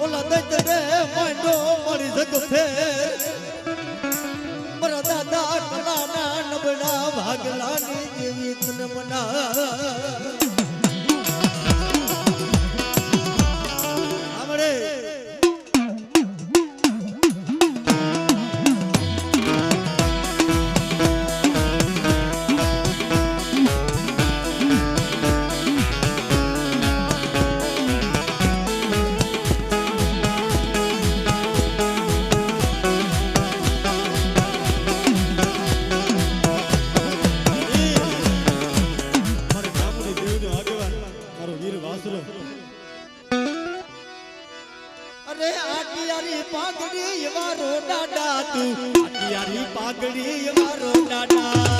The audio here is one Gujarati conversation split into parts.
ઓલા દૈત રે માંડો મળી જગતે મારા દાદા કલાના નબળા ભાગલાની દેવી તને મના આમડે પાઘડી વારો દાડા તું આટિયારી પાઘડી વારો દાડા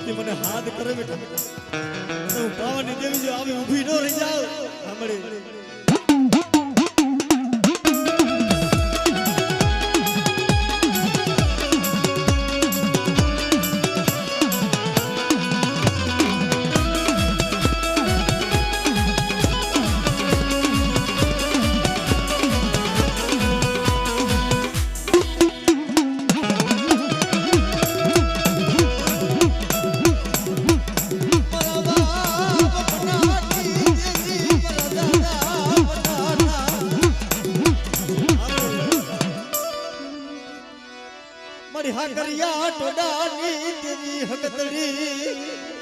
વસ્તી મને હાથ કરે બેટા હું પાવાની દેવી જો આવી ઊભી ન રહી જાવ સાંભળી હાકરિયા ટોડાની દેવી હકતડી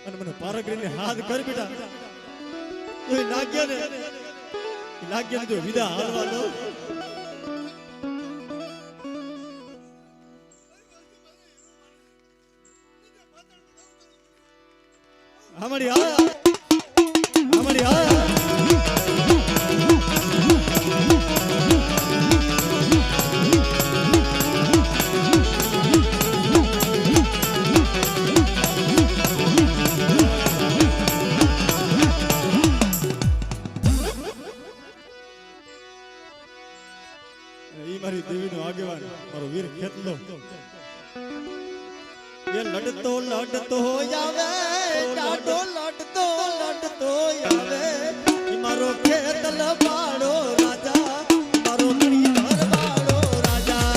અને મને પારગરીને હાથ કર બેટા તો લાગ્યા ને જો વિદા હાલવા દો હમારી આ મારી દેવીનો આગેવાન મારો વીર ખેતલો એ લડતો આવે ડાડો લડતો આવે ઈ મારો ખેતલ બાળો રાજા મારો મણીધર બાળો રાજા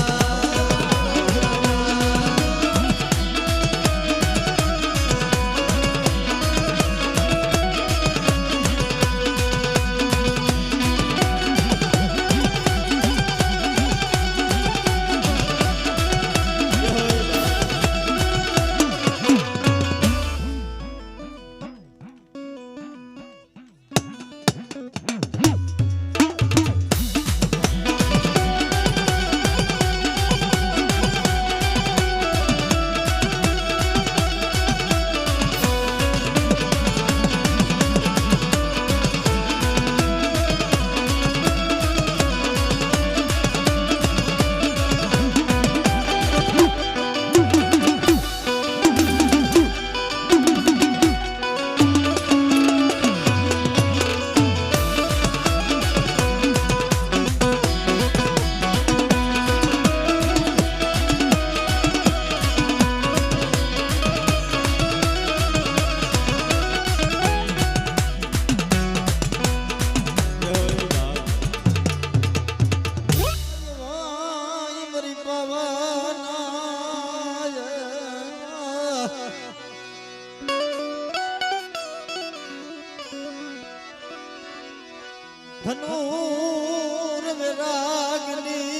ધનુર વિરાગની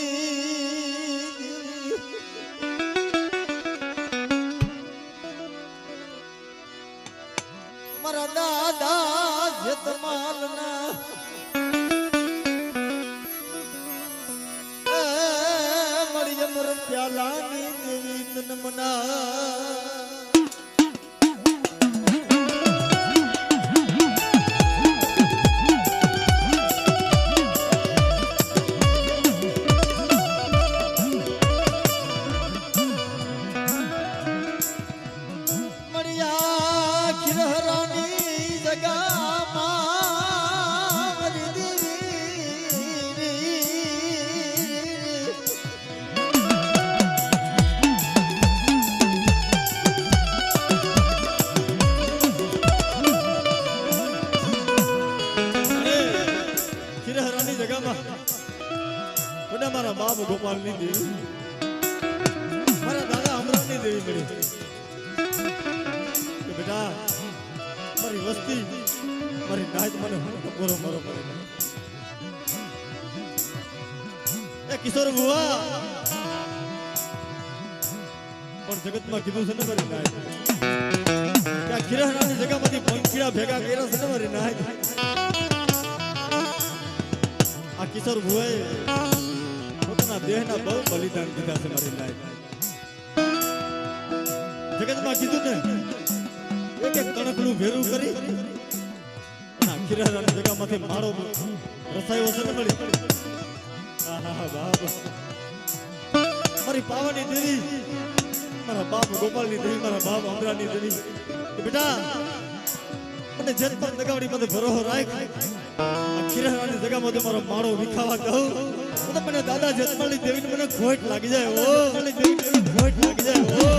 મારા દાદા જતમાલના મળી અમર પ્યાલાની દેવી તનમના મારા બાપ ગોપાલ ની દેવી મારા દાદા અમૃત ની દેવી મળી કે બેટા મારી વસ્તી મારી નાચ મને પૂરો મારો પડે એ કિશોર બુઆ જગતમાં કીધું છે ને મારી નાય કે આ ખીરાની જગ્યામાંથી પંખીડા ભેગા કર્યા છે ને મારી નાય આ કિશોર ભુવાએ પોતાના દેહના બહુ બલિદાન દીધા છે મારી નાય જગતમાં કીધું ને એક એક કણકનું ભેરું કરી આ ખીરાની જગ્યામાંથી માળો રસાયો છે ને મળી આહા બાપ મારી પાવાની દેવી મારા બાપ ગોપાલની દેવી મારા બાપ અમરાની દેવી બેટા મને જેત પર દગાવડી મને ભરોસો રાખ આ ખીરાની જગ્યામાં મારો માળો વિખાવા કહું તો મને દાદા જેતમાલની દેવીને મને ખોટ લાગી જાય ઓ મને દેવીને ખોટ લાગી જાય ઓ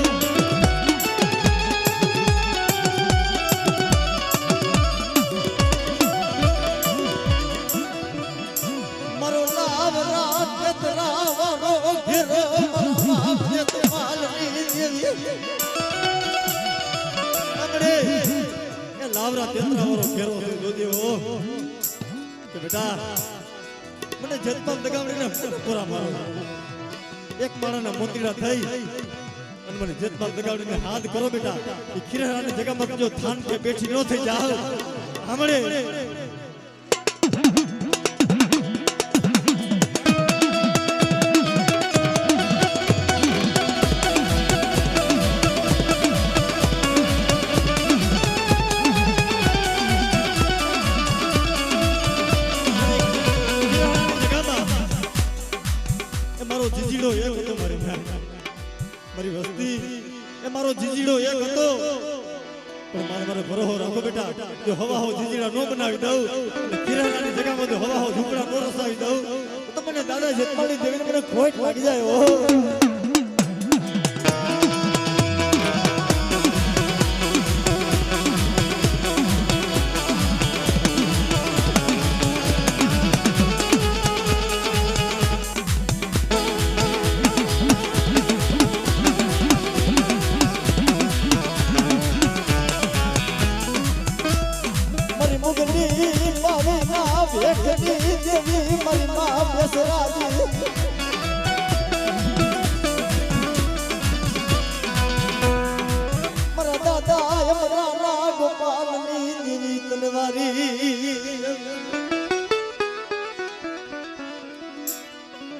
મારો લાવ રાત તરાવરો ઘેરો લાવરા તેતરાવાળો ઘેરો છે જોદેવો કે બેટા મને જતપાલ દગાવડીને પૂરા મારો એક માણાના મોતીડા થઈ અને મને જતપાલ દગાવડીને હાથ કરો બેટા એ ખીરાની જગ્યામાં જો થાન કે બેઠી ન થઈ જાવ સાંભળે જીજીડો એક હતો મારી વસ્તી એ મારો જીજીડો એક હતો પણ મારે ભરોસો રાખો બેટા જો હવા હો જીજીડા નો બનાવી દઉં ખીરાની જગ્યામાં જો હવા હો ઝૂંપડા નો રસાવી દઉં તો મને દાદા જેતમાલની દેવીને મને ખોટ લાગી જાય ઓ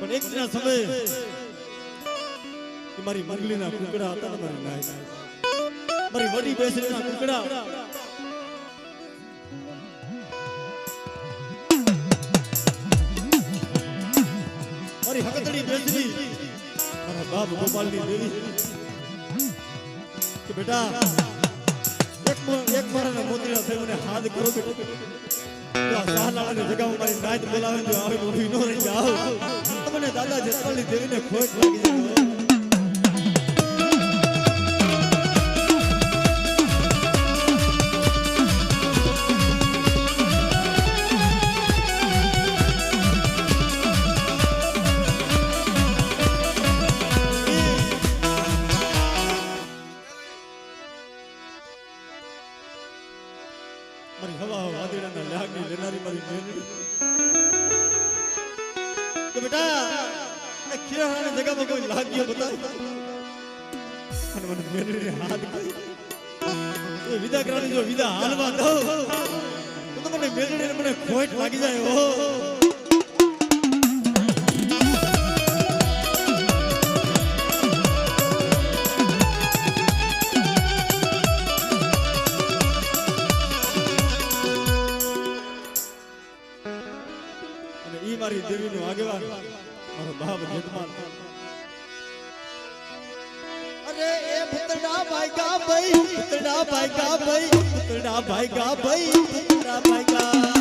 પણ એક ના સમય મારી મંગલીના કુકડા હતા મારી નાય મારી વડી બેસરીના કુકડા મારી હકતડી બેસરી મારા બાપ ગોપાલની દેવી કે બેટા એક મારાના મોતીડા થઈ મને હાથ કરો બેટા સાહલાની જગ્યામાં મારી નાચ બોલાવે જો આવે ઊભી ન રહી જાવ તો મને દાદા જેતમાલની દેવીને ખોટ લાગી જાય મારી હવા વાદળાના લાગણી લેનારી મારી મેલડી તો બેટા આ ખીરાની જગ્યામાં કોઈ લાગ્યો બતાવ અને મને મેલડીને હાથ કરી એ વિદા કરવાની જો વિદા હાલવા દો તો મને મેલડીને મને ખોટ લાગી જાય ઓ મારી દેવીનો આગેવાન મારો બાપ જેતમાલ અરે એ પુતડા ભાઈ ગા ભાઈ પુતડા ભાઈ ગા ભાઈ પુતડા ભાઈ ગા ભાઈ પુતડા ભાઈ ગા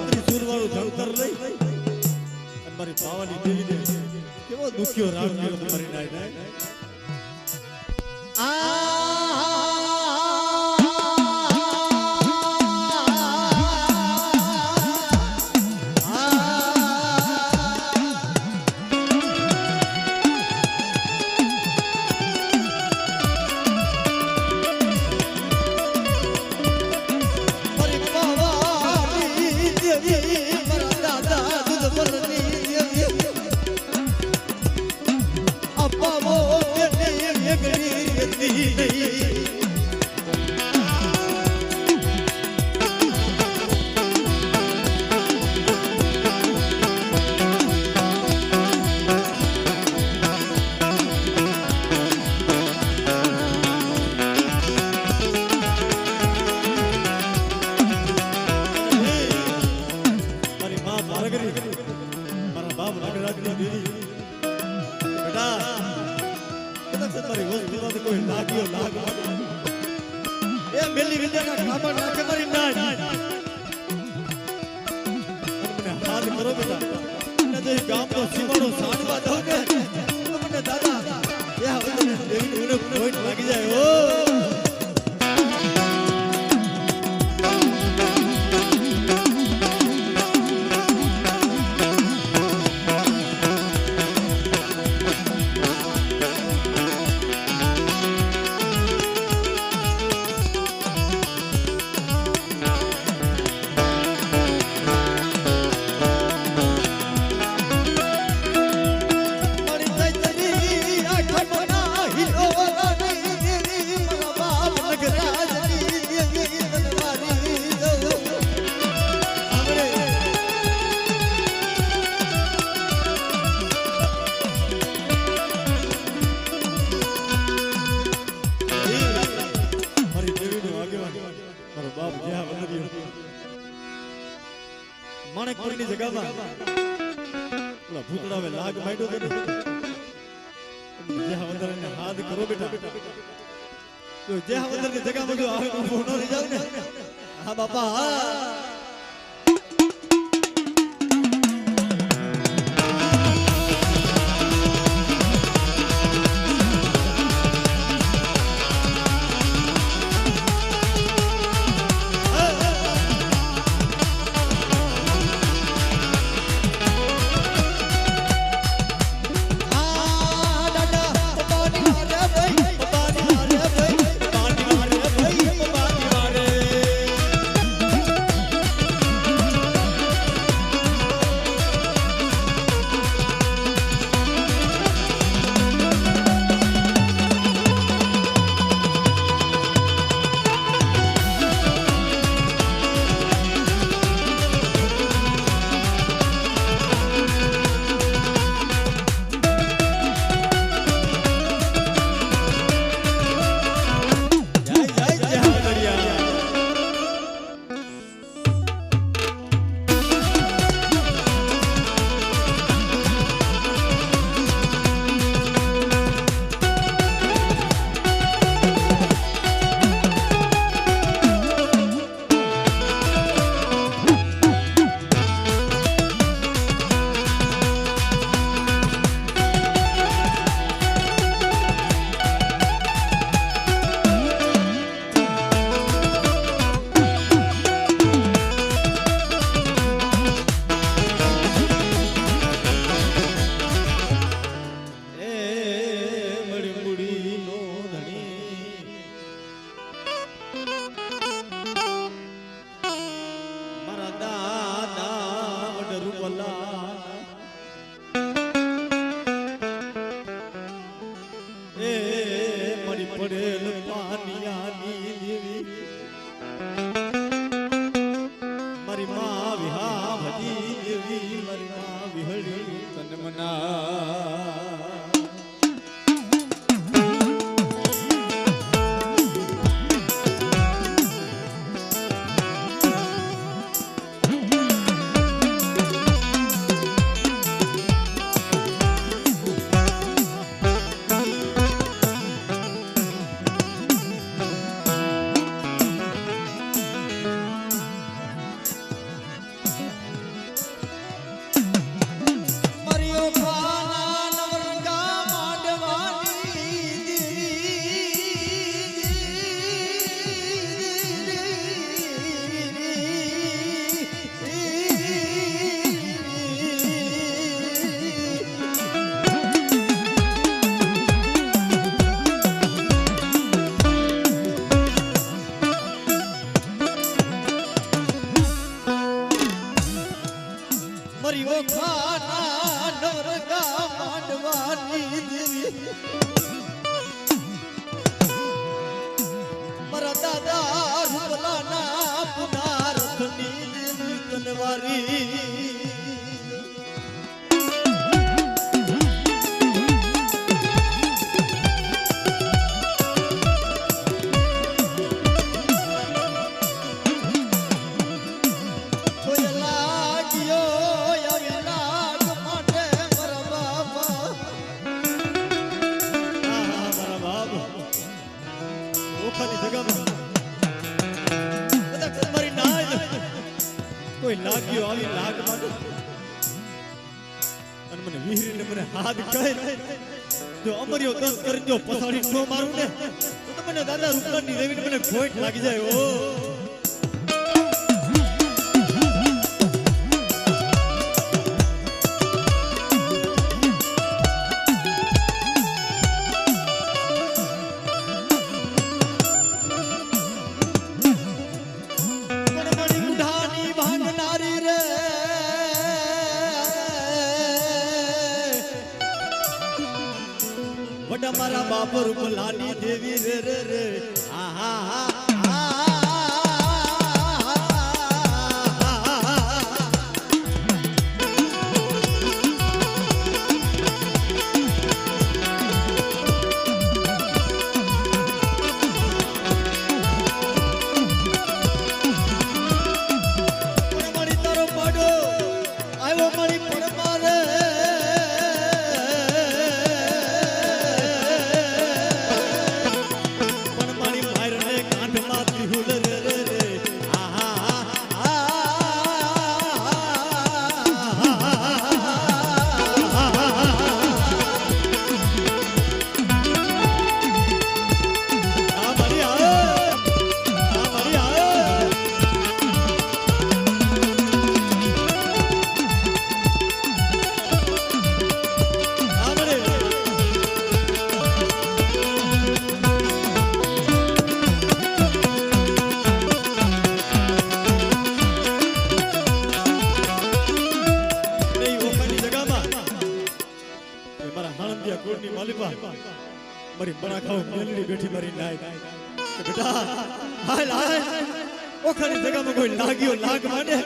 છત્રી સુરવાળું ધણતર લઈ અને મારી પાવાની દેવીને કેવો દુખ્યો રાગ કર્યો તમારી નાય માણેકપુરની જગ્યામાં ઓલા ભૂતડાવે લાગ માંડ્યો તો જે હવંદરને હાથ કરો બેટા તો જે હવંદરની જગ્યામાં જો આવે ઊભો ન રહી જાવ ને હા બાપા હા મરી ઓખાના નવરગા માંડવાની દેવી મારા દાદા રૂપલાના પુનારથની દેવી કનવારી કોઈ લાગ્યો આવી લાગ માટે અને મને વીરીને મને હાથ કહે જો અમર્યો દસ કરી જો પસાડી નો મારું ને તો મને દાદા રૂપલાની દેવીને મને ખોટ લાગી જાય ઓ મારા બાપ રૂપલાની દેવી રે રે રે આહા મારી બના ખાવ મેલડી બેઠી મારી નાય બેટા હાલ હાલ ઓખાની જગામાં કોઈ લાગ્યો લાગ માંડે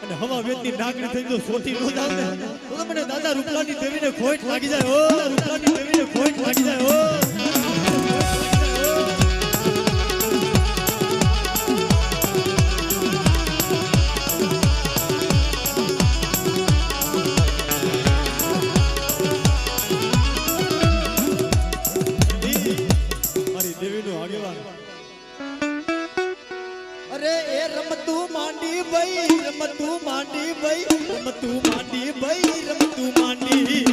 અને હવા વેતની નાગણી થઈ જો સોટી નો જાવ ને તો મને દાદા રૂપલાની દેવીને ખોટ લાગી જાય ઓ રૂપલાની દેવીને ખોટ લાગી જાય ઓ અરે એ રમતું માંડી ભાઈ રમતું માંડી ભાઈ રમતું માંડી ભાઈ રમતું માંડી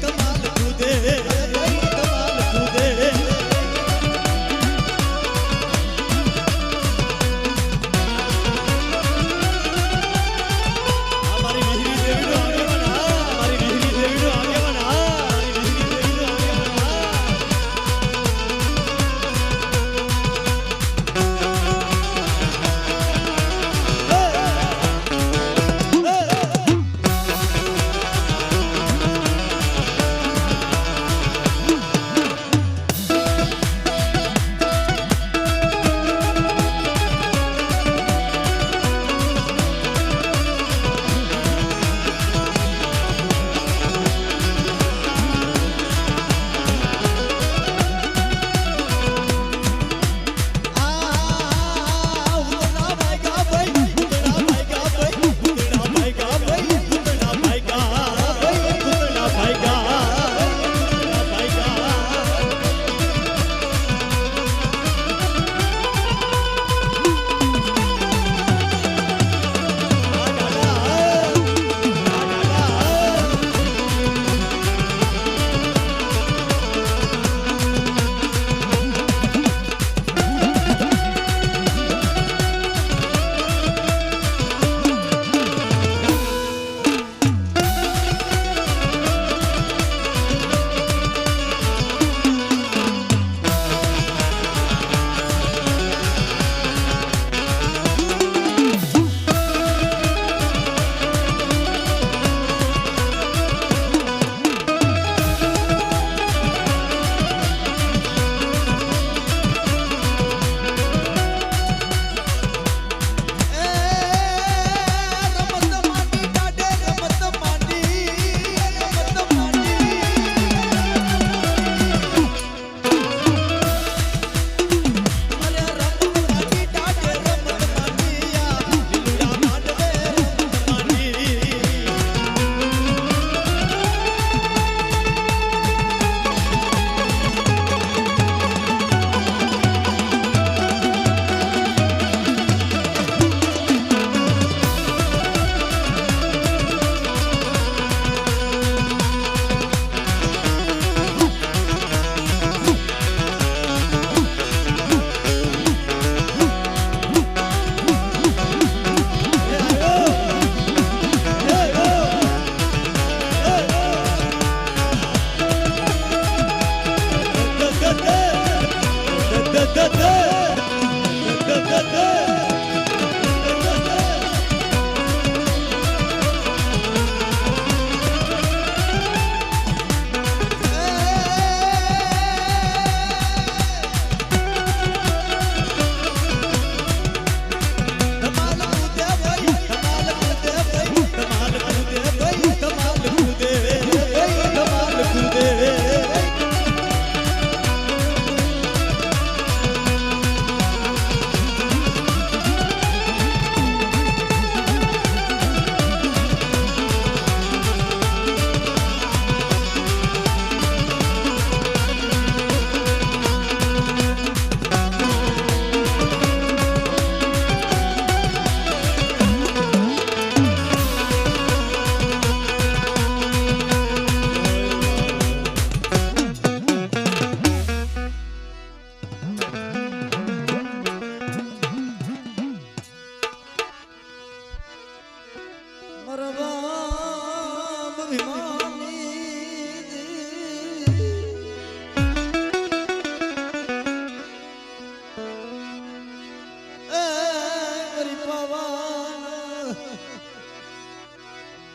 કમાલ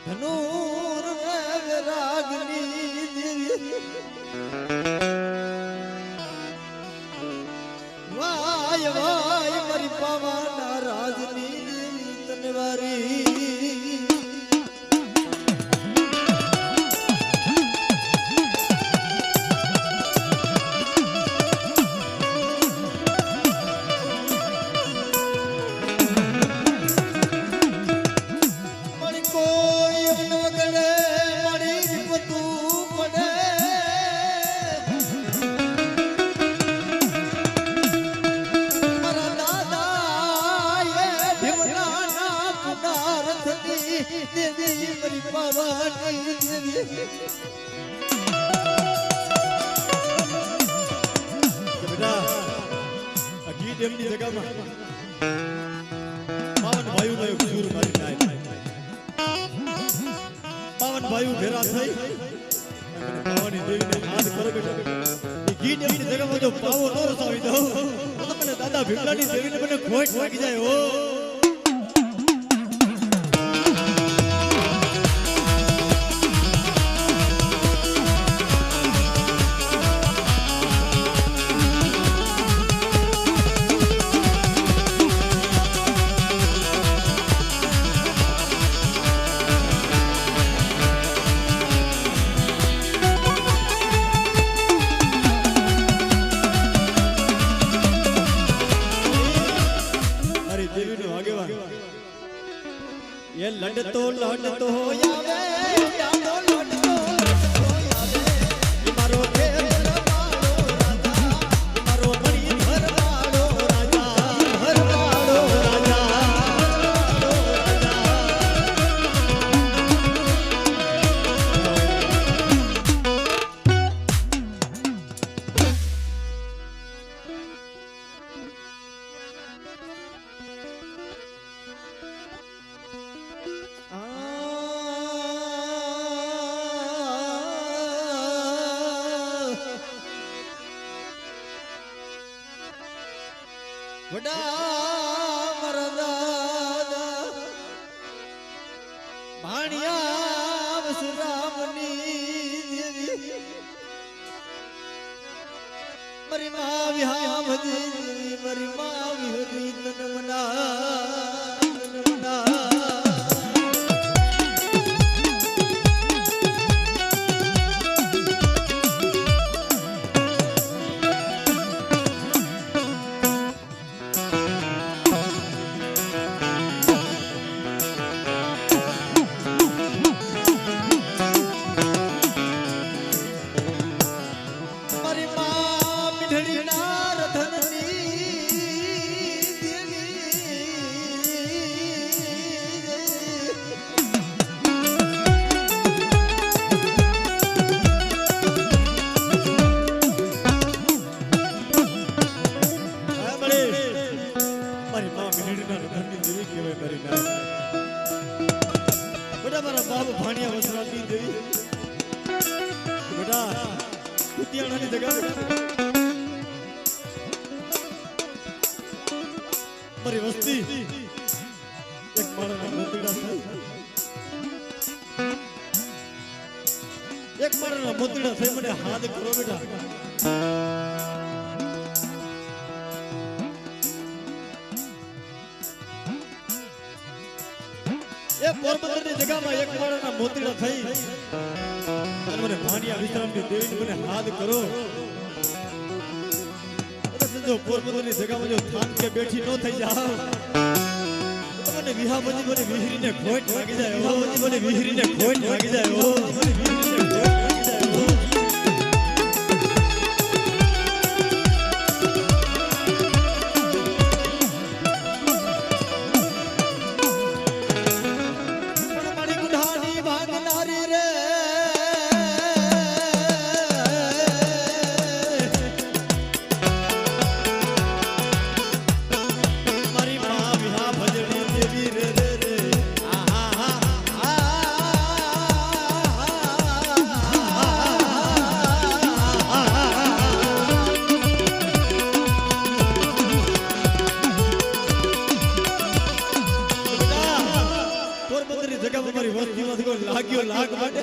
ધનુર રાગની વાય વાય મારી પાવાના રાજની તનવારી દેવી મારી પાવાની દેવી બેટા આ ગીત એમની જગ્યામાં પાવન ભાઈઓ નો એક સુર મારી નાય પાવન ભાઈઓ ભેરા થઈ પાવાની દેવીને યાદ કરો બેટા એ ગીત એમની જગ્યામાં જો પાવો ન રસાવી દઉં તો મને દાદા ભીમલાની દેવીને મને ખોટ લાગી જાય હો ये लड़तो लड़तो आवे डालो लड़तो आवे मारो घेर वालो राजा मारो बड़ी घर वालो राजा घर वालो राजा વડા મરદાદા ભાણિયા વસરામની દેવી મારી મા વિહા ભજી મારી મા વિહરી તનમના મારી વસ્તી એક માળાના મોતીડા થઈ એક માળાના મોતીડા થઈ મને હાથ કરો બેટા એ પોરબંદરની જગ્યામાં એક માળાના મોતીડા થઈ અને મને ભાણિયા વિશ્રામની દેવીને મને હાથ કરો જો પોરબંદરની જગ્યામાં જો થાન કે બેઠી ન થઈ જાવ તો મને વિહા બજી મને વિહરીને ખોટ લાગી જાય વિહા બજી મને વિહરીને ખોટ લાગી જાય ઓ મને વિહરીને ખોટ લાગી જાય ઓ મારી ગુઢાની ભાગનારી રે લાગ્યો લાગ માટે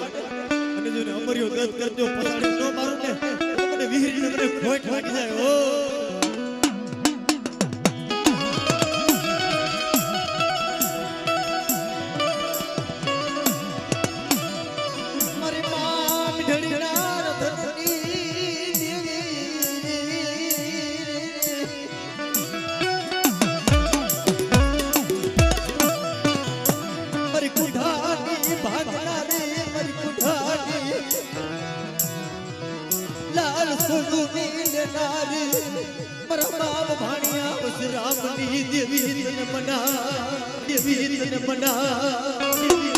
અને જો ને અમર્યો દત કરજો પસાડી ન મારું ને તો મને વીર મને ખોટ લાગી જાય ઓ મારી માં મીઠડી ના રતની મારી કુઠાની ભાગના રે મારી કુઠાની લાલ સુની નારી મારા બાપ ભાણિયા બસ રામની દેવી તને મના દેવી તને મના